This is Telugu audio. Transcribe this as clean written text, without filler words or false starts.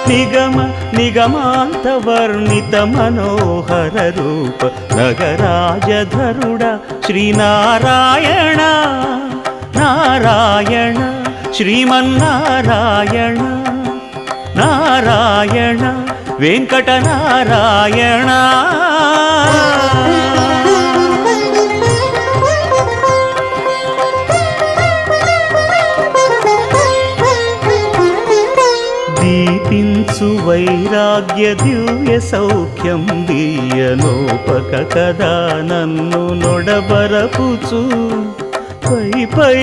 నిగమ నిగమాంతవర్ణిత మనోహర రూప నగరాజధరుడ శ్రీనారాయణ నారాయణ శ్రీమన్నారాయణ నారాయణ వెంకటనారాయణ. దీపించు వైరాగ్య దివ్య సౌఖ్యం దీయనోపక కదా నన్ను నొడబరపుచు పై పై